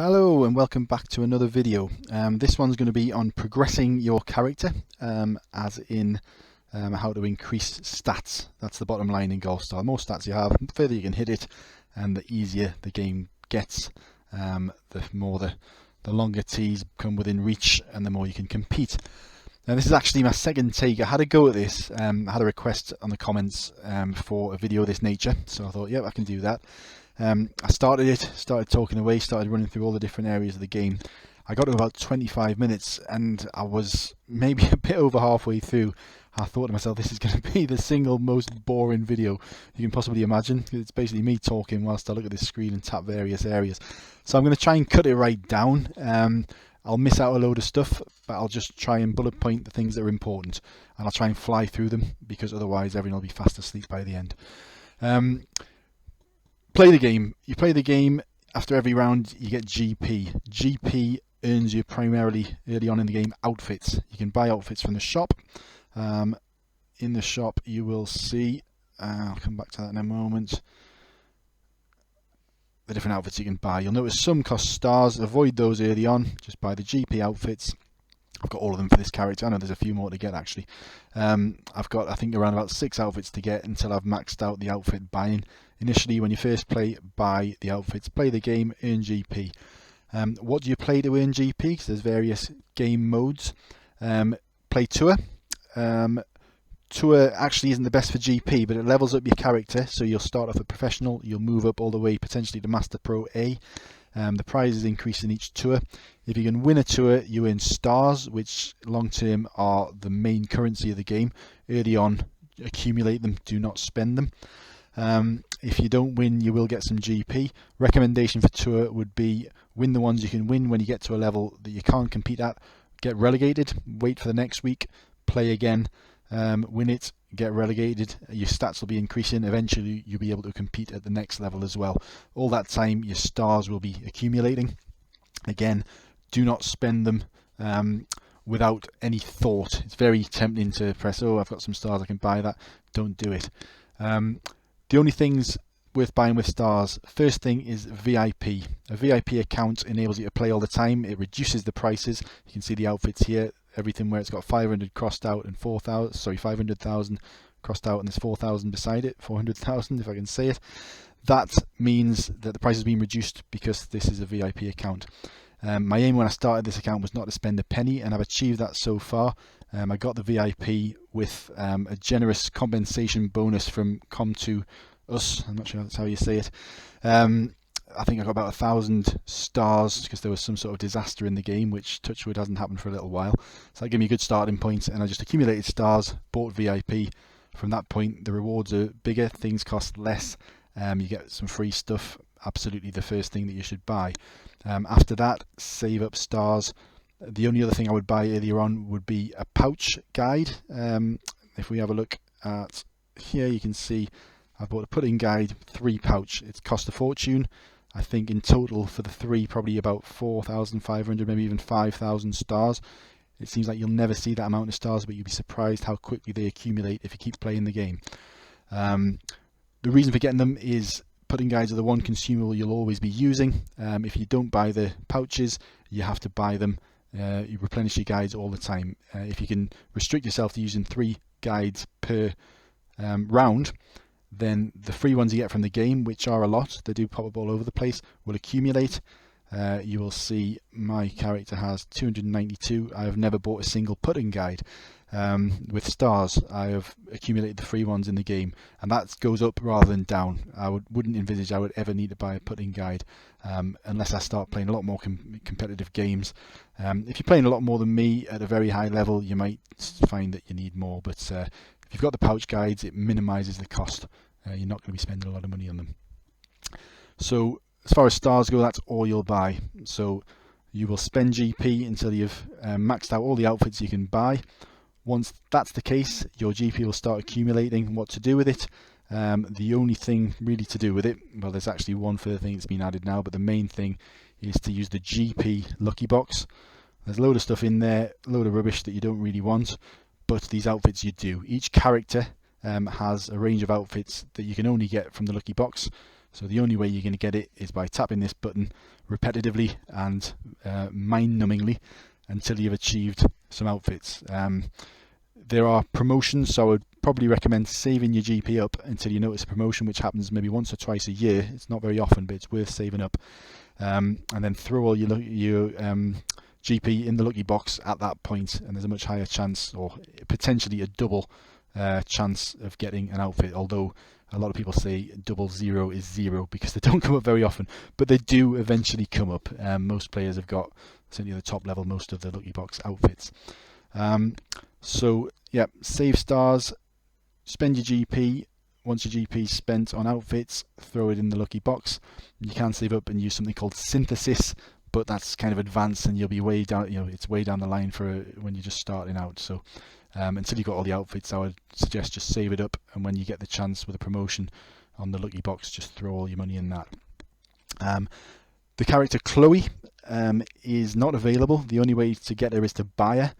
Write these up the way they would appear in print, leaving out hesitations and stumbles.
Hello and welcome back to another video. This one's going to be on progressing your character, as in how to increase stats. That's the bottom line in Golfstar. The more stats you have, the further you can hit it, and the easier the game gets. The longer tees come within reach, and the more you can compete. Now this is actually my second take. I had a go at this. I had a request on the comments for a video of this nature, so I thought, yeah, I can do that. I started talking away, started running through all the different areas of the game. I got to about 25 minutes and I was maybe a bit over halfway through. I thought to myself, this is going to be the single most boring video you can possibly imagine. It's basically me talking whilst I look at this screen and tap various areas. So I'm going to try and cut it right down. I'll miss out a load of stuff, but I'll just try and bullet point the things that are important, and I'll try and fly through them, because otherwise everyone will be fast asleep by the end. Play the game. You play the game. After every round you get GP. GP earns you primarily early on in the game outfits. You can buy outfits from the shop. In the shop you will see, I'll come back to that in a moment, the different outfits you can buy. You'll notice some cost stars. Avoid those early on. Just buy the GP outfits. I've got all of them for this character. I know there's a few more to get actually. I've got, I think, around about 6 outfits to get until I've maxed out the outfit buying. Initially, when you first play, buy the outfits, play the game, earn GP. What do you play to earn GP? Because there's various game modes. Play Tour. Tour actually isn't the best for GP, but it levels up your character. So you'll start off at Professional, you'll move up all the way potentially to Master Pro A. The prizes increase in each tour. If you can win a tour, you earn stars, which long term are the main currency of the game. Early on, accumulate them, do not spend them. If you don't win, you will get some GP. Recommendation for tour would be win the ones you can win. When you get to a level that you can't compete at, get relegated, wait for the next week, play again, win it, get relegated. Your stats will be increasing. Eventually you'll be able to compete at the next level as well. All that time your stars will be accumulating. Again, do not spend them without any thought. It's very tempting to press, oh, I've got some stars, I can buy that. Don't do it. The only things worth buying with stars, first thing is VIP. A VIP account enables you to play all the time. It reduces the prices. You can see the outfits here, everything where it's got 500 crossed out and 500,000 crossed out, and there's 4,000 beside it, 400,000 if I can say it. That means that the price has been reduced because this is a VIP account. My aim when I started this account was not to spend a penny, and I've achieved that so far. I got the VIP with a generous compensation bonus from Com2Us. I'm not sure that's how you say it. I think I got about 1,000 stars because there was some sort of disaster in the game, which touchwood hasn't happened for a little while. So that gave me a good starting point, and I just accumulated stars, bought VIP. From that point, the rewards are bigger, things cost less, you get some free stuff. Absolutely the first thing that you should buy. After that, save up stars. The only other thing I would buy earlier on would be a pouch guide. If we have a look at here, you can see I bought a pudding guide, 3 pouch. It's cost a fortune. I think in total for the 3, probably about 4,500, maybe even 5,000 stars. It seems like you'll never see that amount of stars, but you'll be surprised how quickly they accumulate if you keep playing the game. The reason for getting them is pudding guides are the one consumable you'll always be using. If you don't buy the pouches, you have to buy them. You replenish your guides all the time. If you can restrict yourself to using 3 guides per round, then the free ones you get from the game, which are a lot, they do pop up all over the place, will accumulate. You will see my character has 292. I have never bought a single pudding guide. With stars, I have accumulated the free ones in the game, and that goes up rather than down. I wouldn't envisage I would ever need to buy a pudding guide unless I start playing a lot more competitive games. If you're playing a lot more than me at a very high level, you might find that you need more, but if you've got the pouch guides, it minimises the cost. You're not going to be spending a lot of money on them. So as far as stars go, that's all you'll buy. So you will spend GP until you've maxed out all the outfits you can buy. Once that's the case, your GP will start accumulating. What to do with it? The only thing really to do with it, well, there's actually one further thing that's been added now, but the main thing is to use the GP lucky box. There's a load of stuff in there, a load of rubbish that you don't really want, but these outfits you do. Each character has a range of outfits that you can only get from the lucky box. So the only way you're going to get it is by tapping this button repetitively and mind-numbingly until you've achieved some outfits. There are promotions, so I would probably recommend saving your GP up until you notice a promotion, which happens maybe once or twice a year. It's not very often, but it's worth saving up. And then throw all your GP in the lucky box at that point, and there's a much higher chance, or potentially a double chance of getting an outfit, although a lot of people say double zero is zero because they don't come up very often, but they do eventually come up. Most players have got, certainly at the top level, most of the lucky box outfits. So yeah, save stars, spend your GP. Once your GP is spent on outfits, throw it in the lucky box. You can save up and use something called synthesis, but that's kind of advanced and you'll be way down, it's way down the line for when you're just starting out. So until you've got all the outfits, I would suggest just save it up, and when you get the chance with a promotion on the lucky box, just throw all your money in that. The character Chloe is not available. The only way to get her is to buy her.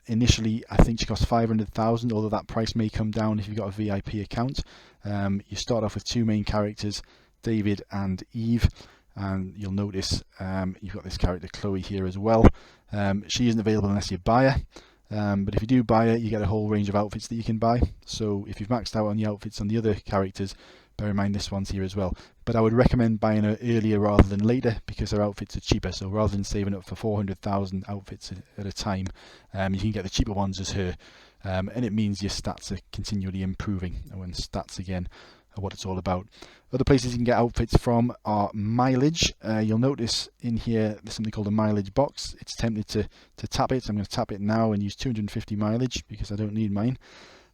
Initially, I think she costs 500,000, although that price may come down if you've got a VIP account. You start off with two main characters, David and Eve, and you'll notice you've got this character Chloe here as well. She isn't available unless you buy her, but if you do buy her, you get a whole range of outfits that you can buy. So if you've maxed out on the outfits on the other characters, bear in mind this one's here as well. But I would recommend buying her earlier rather than later because her outfits are cheaper. So rather than saving up for 400,000 outfits at a time, you can get the cheaper ones as her. And it means your stats are continually improving. And when stats, again, are what it's all about. Other places you can get outfits from are mileage. You'll notice in here there's something called a mileage box. It's tempted to tap it. So I'm going to tap it now and use 250 mileage because I don't need mine.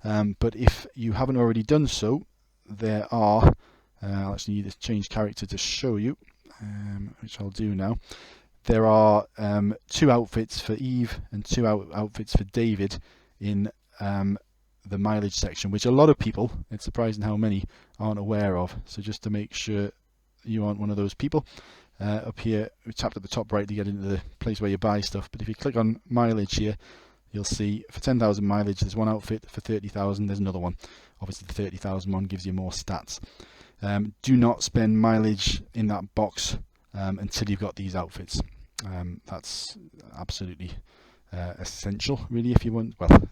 But if you haven't already done so, there are, I'll actually need to change character to show you, which I'll do now. There are 2 outfits for Eve and 2 outfits for David in the mileage section, which a lot of people, it's surprising how many, aren't aware of. So just to make sure you aren't one of those people, up here we tapped at the top right to get into the place where you buy stuff, but if you click on mileage here, you'll see for 10,000 mileage there's one outfit, for 30,000 there's another one. Obviously the 30,000 one gives you more stats. Do not spend mileage in that box until you've got these outfits. That's absolutely essential, really. If you want, well,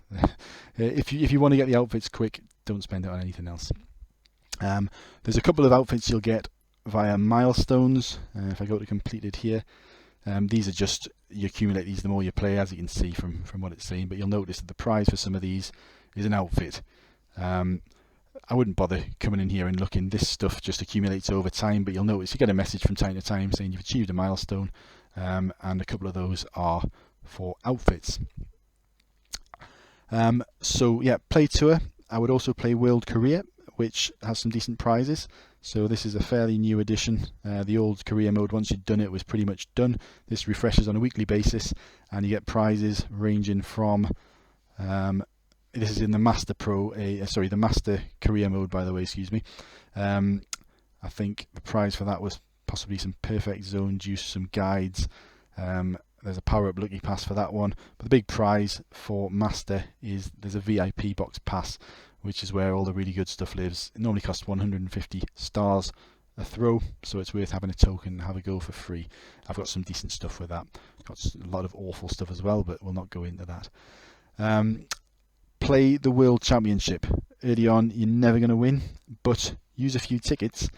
if you want to get the outfits quick, don't spend it on anything else. There's a couple of outfits you'll get via milestones. If I go to completed here, these are just, you accumulate these the more you play, as you can see from what it's saying. But you'll notice that the prize for some of these is an outfit. I wouldn't bother coming in here and looking. This stuff just accumulates over time, but you'll notice you get a message from time to time saying you've achieved a milestone, and a couple of those are for outfits. So yeah, play tour. I would also play World Career, which has some decent prizes. So this is a fairly new addition. The old career mode, once you'd done it, was pretty much done. This refreshes on a weekly basis, and you get prizes ranging from this is in the Master Pro, the Master Career mode, by the way, excuse me. I think the prize for that was possibly some Perfect Zone juice, some guides. There's a power-up lucky pass for that one. But the big prize for Master is there's a VIP box pass, which is where all the really good stuff lives. It normally costs 150 stars a throw, so it's worth having a token and have a go for free. I've got some decent stuff with that. Got a lot of awful stuff as well, but we'll not go into that. Play the World Championship. Early on, you're never going to win, but use a few tickets,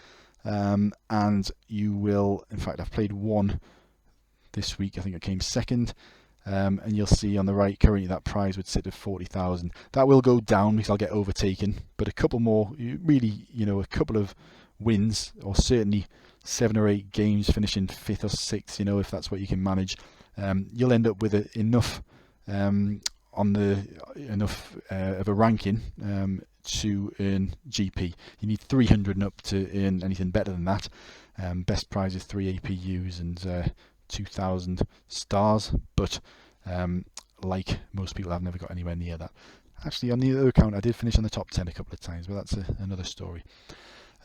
and you will. In fact, I've played one this week. I think I came second, and you'll see on the right currently that prize would sit at 40,000. That will go down because I'll get overtaken, but a couple more, really, a couple of wins, or certainly 7 or 8 games finishing 5th or 6th, if that's what you can manage, you'll end up with enough of a ranking to earn GP. You need 300 and up to earn anything better than that. Best prize is 3 APUs and 2,000 stars, but like most people, I've never got anywhere near that. Actually, on the other account, I did finish on the top 10 a couple of times, but that's another story.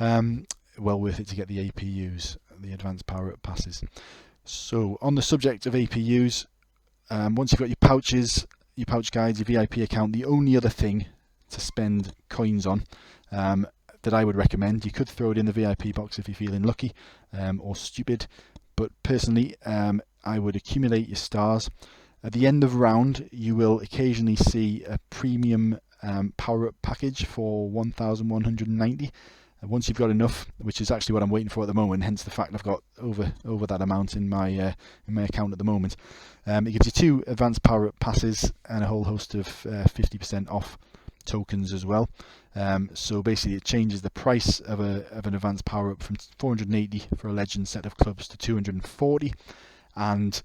Well worth it to get the APUs, the advanced power-up passes. So on the subject of APUs, once you've got your pouches, your pouch guides, your VIP account, the only other thing to spend coins on, that I would recommend. You could throw it in the VIP box if you're feeling lucky or stupid, but personally I would accumulate your stars. At the end of round, you will occasionally see a premium power-up package for 1,190. And once you've got enough, which is actually what I'm waiting for at the moment, hence the fact I've got over that amount in my account at the moment, it gives you 2 advanced power-up passes and a whole host of 50% off tokens as well. So basically it changes the price of an advanced power-up from 480 for a legend set of clubs to 240, and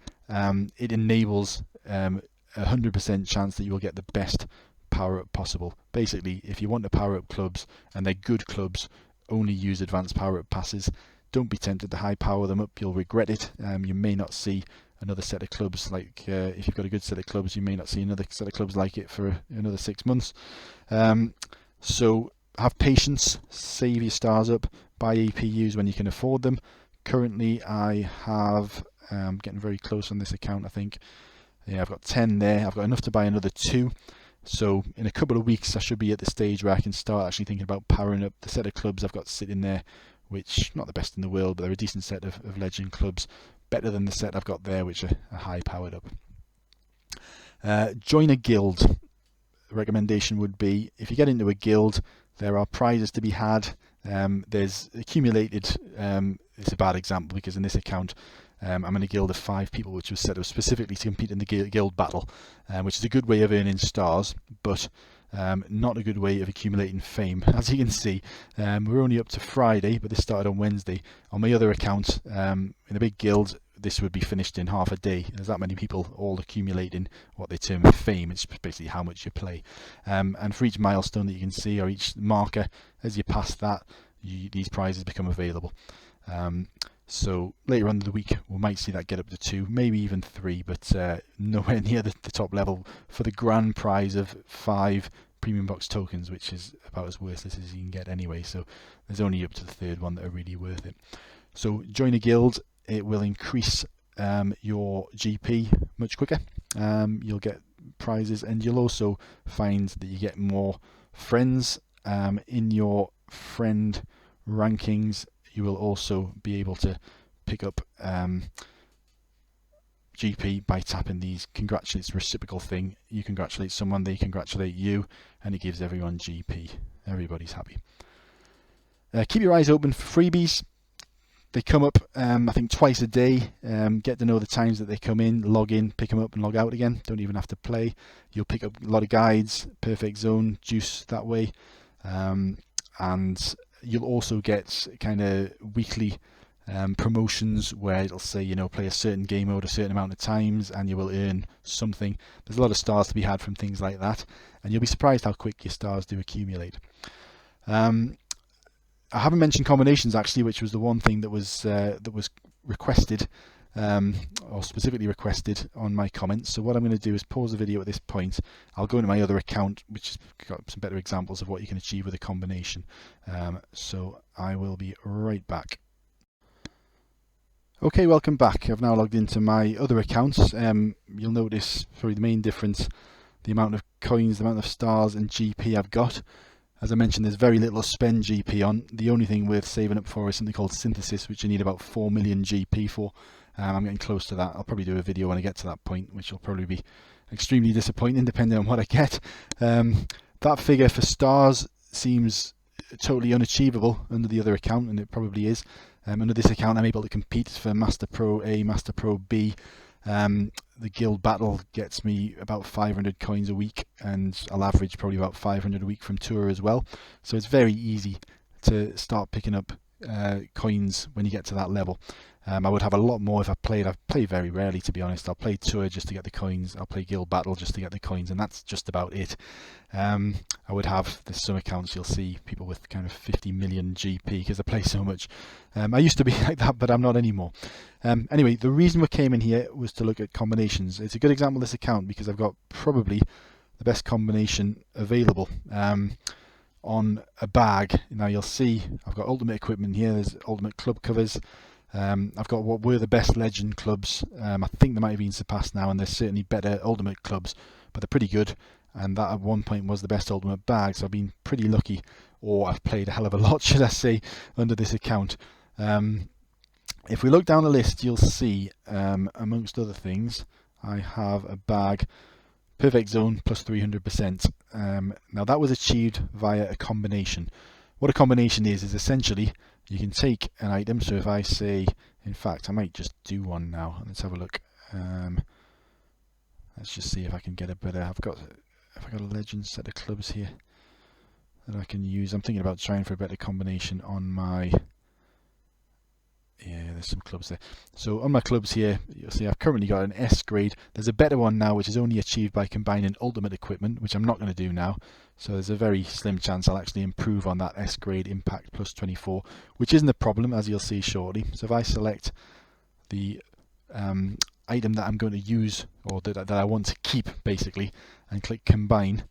it enables 100% chance that you will get the best power-up possible. Basically, if you want to power up clubs and they're good clubs, only use advanced power-up passes. Don't be tempted to high power them up, you'll regret it. You may not see another set of clubs like if you've got a good set of clubs, you may not see another set of clubs like it for another 6 months. So have patience, save your stars up, buy APUs when you can afford them. Currently I have getting very close on this account, I think. Yeah, I've got 10 there. I've got enough to buy another 2. So in a couple of weeks I should be at the stage where I can start actually thinking about powering up the set of clubs I've got sitting there, which not the best in the world, but they're a decent set of legend clubs, better than the set I've got there, which are high powered up. Join a guild. The recommendation would be, if you get into a guild, there are prizes to be had. There's accumulated, it's a bad example because in this account I'm in a guild of 5 people, which was set up specifically to compete in the guild battle, which is a good way of earning stars, but not a good way of accumulating fame. As you can see, we're only up to Friday, but this started on Wednesday. On my other account, in a big guild, this would be finished in half a day. There's that many people all accumulating what they term fame. It's basically how much you play. And for each milestone that you can see, or each marker, as you pass that, these prizes become available. So later on in the week we might see that get up to 2, maybe even 3, but nowhere near the top level for the grand prize of 5 premium box tokens, which is about as worthless as you can get anyway. So there's only up to the 3rd one that are really worth it. So join a guild. It will increase your GP much quicker. You'll get prizes, and you'll also find that you get more friends in your friend rankings. You will also be able to pick up GP by tapping these congratulate. It's a reciprocal thing. You congratulate someone, they congratulate you, and it gives everyone GP. Everybody's happy. Keep your eyes open for freebies. They come up, I think, twice a day. Get to know the times that they come in, log in, pick them up and log out again. Don't even have to play. You'll pick up a lot of guides, perfect zone, juice that way. And you'll also get kind of weekly promotions where it'll say, you know, play a certain game mode a certain amount of times and you will earn something. There's a lot of stars to be had from things like that, and you'll be surprised how quick your stars do accumulate. I haven't mentioned combinations actually, which was the one thing that was requested, or specifically requested on my comments. So what I'm going to do is pause the video at this point. I'll go into my other account, which has got some better examples of what you can achieve with a combination. So I will be right back. Okay, welcome back. I've now logged into my other accounts. You'll notice probably the main difference, the amount of coins, the amount of stars and GP I've got. As I mentioned, there's very little to spend GP on. The only thing worth saving up for is something called synthesis, which you need about 4 million GP for. I'm getting close to that. I'll probably do a video when I get to that point, which will probably be extremely disappointing depending on what I get. That figure for stars seems totally unachievable under the other account, and it probably is. Under this account I'm able to compete for Master Pro A, Master Pro B. The guild battle gets me about 500 coins a week, and I'll average probably about 500 a week from tour as well. So it's very easy to start picking up coins when you get to that level. I would have a lot more if I played. I've played very rarely, to be honest. I'll play tour just to get the coins. I'll play guild battle just to get the coins, and that's just about it. I would have, there's some accounts you'll see people with kind of 50 million GP because I play so much. I used to be like that, but I'm not anymore. Anyway, the reason we came in here was to look at combinations. It's a good example of this account because I've got probably the best combination available on a bag. Now you'll see I've got ultimate equipment here. There's ultimate club covers. I've got what were the best legend clubs. I think they might have been surpassed now, and there's certainly better ultimate clubs, but they're pretty good, and that at one point was the best ultimate bag, so I've been pretty lucky or I've played a hell of a lot, should I say, under this account. If we look down the list, you'll see, amongst other things, I have a bag, perfect zone plus 300%. Now that was achieved via a combination. What a combination is essentially you can take an item. So if I say, in fact, I might just do one now. Let's have a look. Let's just see if I can get a better. Have I got a legend set of clubs here that I can use? I'm thinking about trying for a better combination on my. Yeah, there's some clubs there. So on my clubs here, you'll see I've currently got an S grade. There's a better one now, which is only achieved by combining ultimate equipment, which I'm not going to do now. So there's a very slim chance I'll actually improve on that S grade impact plus 24, which isn't a problem, as you'll see shortly. So if I select the item that I'm going to use, or that I want to keep basically, and click combine,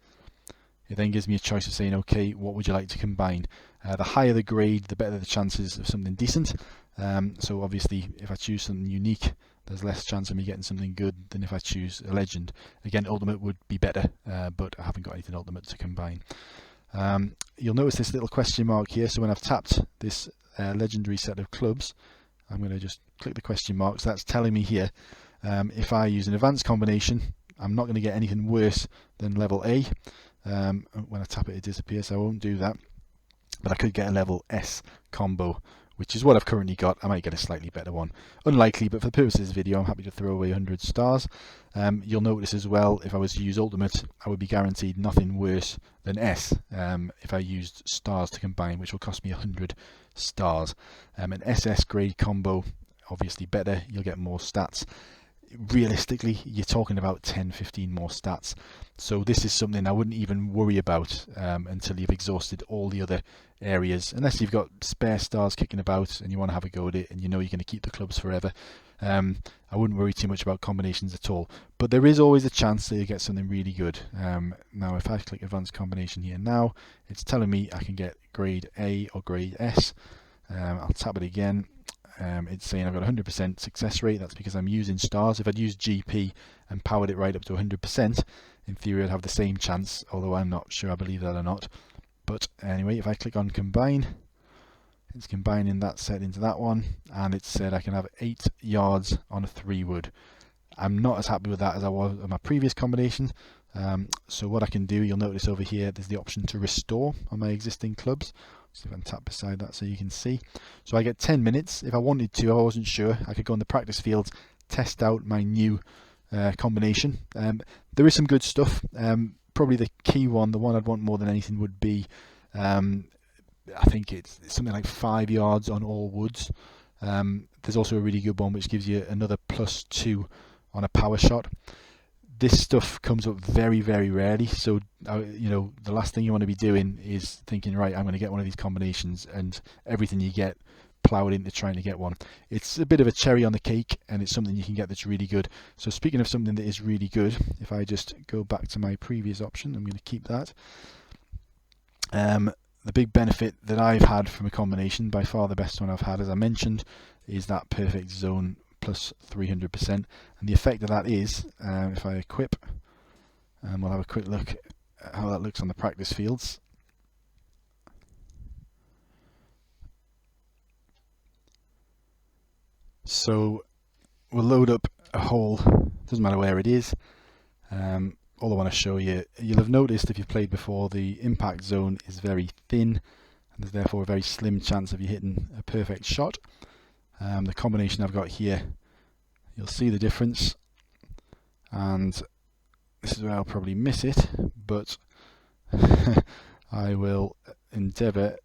it then gives me a choice of saying, okay, what would you like to combine? The higher the grade, the better the chances of something decent. So obviously if I choose something unique, there's less chance of me getting something good than if I choose a legend. Again, ultimate would be better, but I haven't got anything ultimate to combine. You'll notice this little question mark here, so when I've tapped this legendary set of clubs, I'm going to just click the question mark. So that's telling me here, if I use an advanced combination, I'm not going to get anything worse than level A. When I tap it, it disappears, so I won't do that. But I could get a level S combo, which is what I've currently got. I might get a slightly better one. Unlikely, but for the purposes of this video, I'm happy to throw away 100 stars. You'll notice as well, if I was to use ultimate, I would be guaranteed nothing worse than S if I used stars to combine, which will cost me 100 stars. An SS grade combo, obviously better, you'll get more stats. Realistically, you're talking about 10-15 more stats. So this is something I wouldn't even worry about until you've exhausted all the other areas, unless you've got spare stars kicking about and you want to have a go at it and you know you're going to keep the clubs forever. I wouldn't worry too much about combinations at all, but there is always a chance that you get something really good. Now if I click advanced combination here now, it's telling me I can get grade A or grade S. I'll tap it again. It's saying I've got 100% success rate. That's because I'm using stars. If I'd used GP and powered it right up to 100%, in theory I'd have the same chance, although I'm not sure I believe that or not. But anyway, if I click on combine, it's combining that set into that one, and it said I can have 8 yards on a 3 wood. I'm not as happy with that as I was on my previous combination. So what I can do, you'll notice over here, there's the option to restore on my existing clubs. See if I can tap beside that so you can see. So I get 10 minutes. If I wanted to, I wasn't sure, I could go on the practice fields, test out my new combination. There is some good stuff. Probably the key one, the one I'd want more than anything would be, I think it's something like 5 yards on all woods. There's also a really good one which gives you another +2 on a power shot. This stuff comes up very, very rarely, so you know, the last thing you want to be doing is thinking, right, I'm going to get one of these combinations, and everything you get ploughed into trying to get one. It's a bit of a cherry on the cake, and it's something you can get that's really good. So speaking of something that is really good, if I just go back to my previous option, I'm going to keep that. The big benefit that I've had from a combination, by far the best one I've had, as I mentioned, is that perfect zone plus 300%, and the effect of that is, if I equip, and we'll have a quick look at how that looks on the practice fields. So we'll load up a hole, doesn't matter where it is. All I want to show you, you'll have noticed if you've played before, the impact zone is very thin, and there's therefore a very slim chance of you hitting a perfect shot. The combination I've got here, you'll see the difference, and this is where I'll probably miss it, but I will endeavour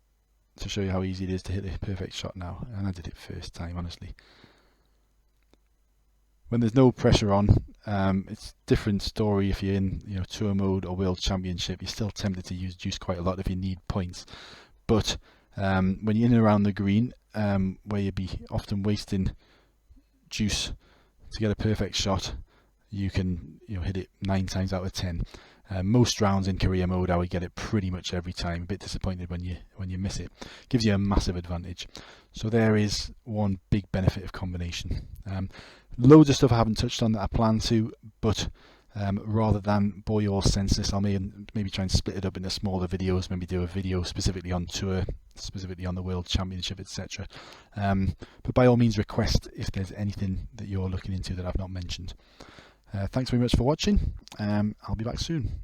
to show you how easy it is to hit a perfect shot now, and I did it first time, honestly. When there's no pressure on, it's a different story. If you're in, you know, tour mode or world championship, you're still tempted to use juice quite a lot if you need points. But when you're in and around the green, where you'd be often wasting juice to get a perfect shot, you can, you know, hit it 9 times out of 10. Most rounds in career mode, I would get it pretty much every time. A bit disappointed when you miss it. Gives you a massive advantage. So there is one big benefit of combination. Loads of stuff I haven't touched on that I plan to, but rather than bore you all senseless. I'll maybe try and split it up into smaller videos, maybe do a video specifically on tour, specifically on the World Championship, etc. But by all means request if there's anything that you're looking into that I've not mentioned. Thanks very much for watching. I'll be back soon.